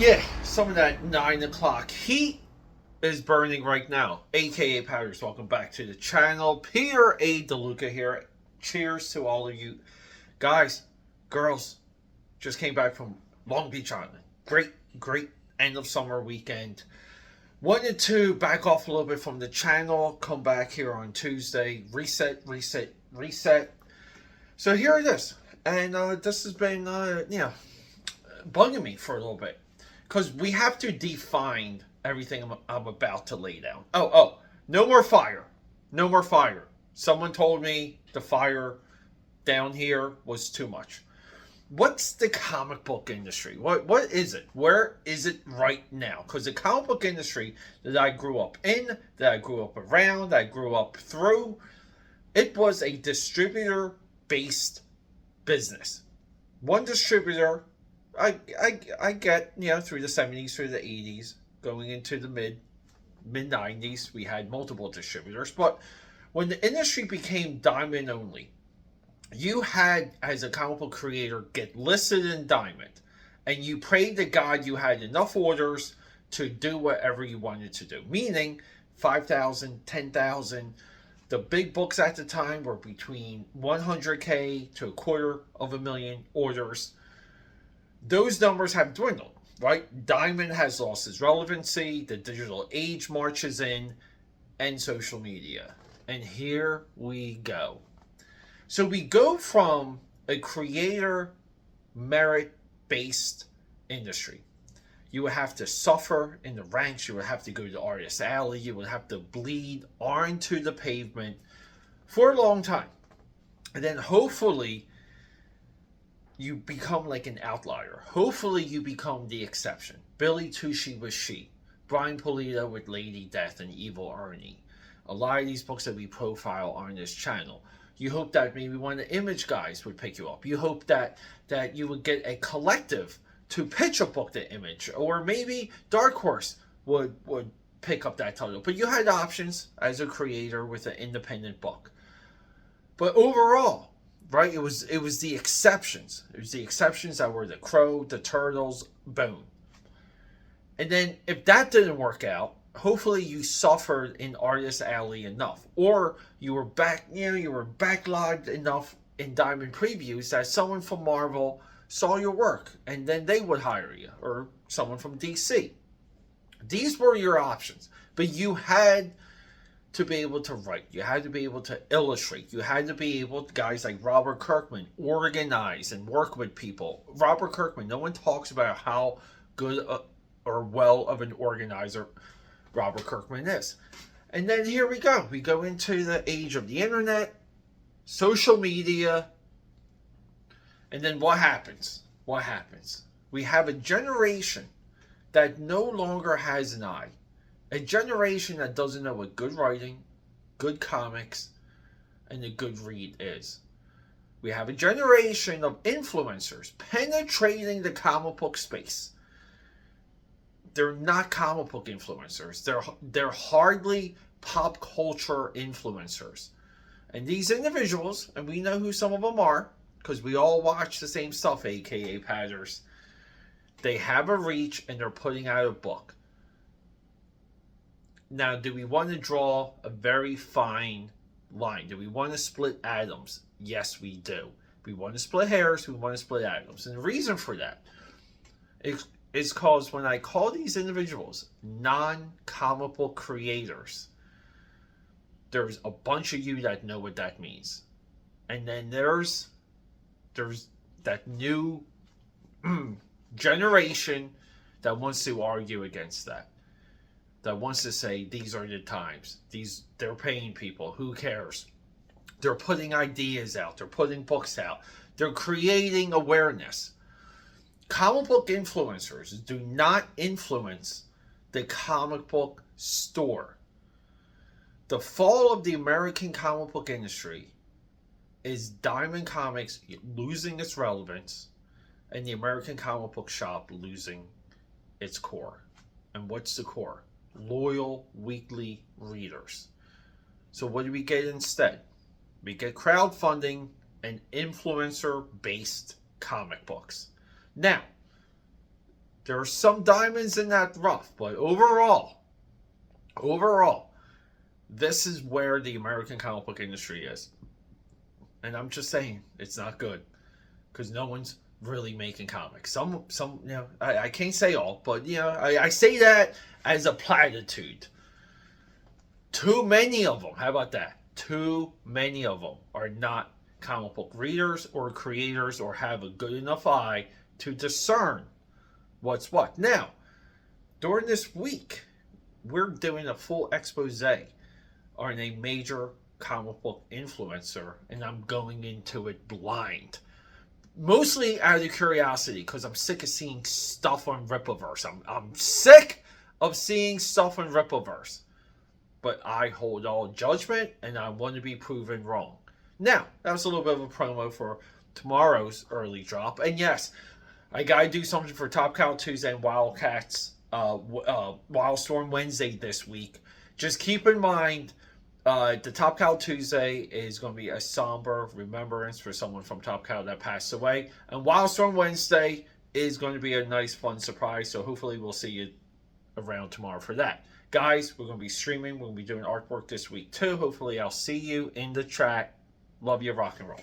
Yeah, some of that 9 o'clock heat is burning right now. AKA Powders, welcome back to the channel. Peter A. DeLuca here. Cheers to all of you guys, girls. Just came back from Long Beach Island. Great end of summer weekend. Wanted to back off a little bit from the channel, come back here on Tuesday, reset. So here it is. And this has been, bugging me for a little bit. Because we have to define everything I'm about to lay down. No more fire. No more fire. Someone told me the fire down here was too much. What's the comic book industry? What is it? Where is it right now? Because the comic book industry that I grew up in, that I grew up around, that I grew up through, it was a distributor-based business. One distributor, I get, through the 70s, through the 80s, going into the mid 90s, we had multiple distributors. But when the industry became Diamond only, you had, as a comic book creator, get listed in Diamond, and you prayed to God you had enough orders to do whatever you wanted to do. Meaning, 5,000, 10,000. The big books at the time were between 100K to $250,000 orders. Those numbers have dwindled, right? Diamond has lost its relevancy, the digital age marches in, and social media. And here we go. So we go from a creator merit-based industry. You would have to suffer in the ranks, you would have to go to Artist Alley, you would have to bleed onto the pavement for a long time. And then hopefully you become like an outlier. Hopefully you become the exception. Billy Tucci was She. Brian Pulido with Lady Death and Evil Ernie. A lot of these books that we profile on this channel. You hope that maybe one of the Image guys would pick you up. You hope that you would get a collective to pitch a book to Image. Or maybe Dark Horse would pick up that title. But you had options as a creator with an independent book. But overall, right, it was the exceptions. It was the exceptions that were the Crow, the Turtles, boom. And then if that didn't work out, hopefully you suffered in Artist Alley enough, or you were backlogged enough in Diamond previews that someone from Marvel saw your work and then they would hire you, or someone from DC. These were your options, but you had to be able to write. You had to be able to illustrate. You had to be able, guys like Robert Kirkman, organize and work with people. Robert Kirkman, no one talks about how good or well of an organizer Robert Kirkman is. And then here we go. We go into the age of the internet, social media, and then what happens? What happens? We have a generation that no longer has an eye. A generation that doesn't know what good writing, good comics, and a good read is. We have a generation of influencers penetrating the comic book space. They're not comic book influencers. They're hardly pop culture influencers. And these individuals, and we know who some of them are, because we all watch the same stuff, aka Patters, they have a reach and they're putting out a book. Now, do we want to draw a very fine line? Do we want to split atoms? Yes, we do. We want to split hairs, we want to split atoms. And the reason for that is because when I call these individuals non-comic book creators, there's a bunch of you that know what that means. And then there's that new generation that wants to argue against that. That wants to say these are the times. They're paying people. Who cares? They're putting ideas out. They're putting books out. They're creating awareness. Comic book influencers do not influence the comic book store. The fall of the American comic book industry is Diamond Comics losing its relevance and the American comic book shop losing its core. And what's the core? Loyal weekly readers. So what do we get instead? We get crowdfunding and influencer-based comic books. Now, There are some diamonds in that rough, but overall, this is where the American comic book industry is. And I'm just saying, it's not good. Because no one's really making comics. Some, I can't say all, but, I say that as a platitude. Too many of them, how about that? Too many of them are not comic book readers or creators or have a good enough eye to discern what's what. Now, during this week, we're doing a full expose on a major comic book influencer, and I'm going into it blind. Mostly out of curiosity, because I'm sick of seeing stuff on Rippaverse. I'm sick of seeing stuff on Rippaverse. But I hold all judgment, and I want to be proven wrong. Now, that was a little bit of a promo for tomorrow's early drop. And yes, I gotta do something for Top Cow Tuesday and Wildcats Wildstorm Wednesday this week. Just keep in mind, the Top Cow Tuesday is going to be a somber remembrance for someone from Top Cow that passed away. And Wildstorm Wednesday is going to be a nice, fun surprise. So hopefully we'll see you around tomorrow for that. Guys, we're going to be streaming. We're going to be doing artwork this week too. Hopefully I'll see you in the chat. Love you. Rock and roll.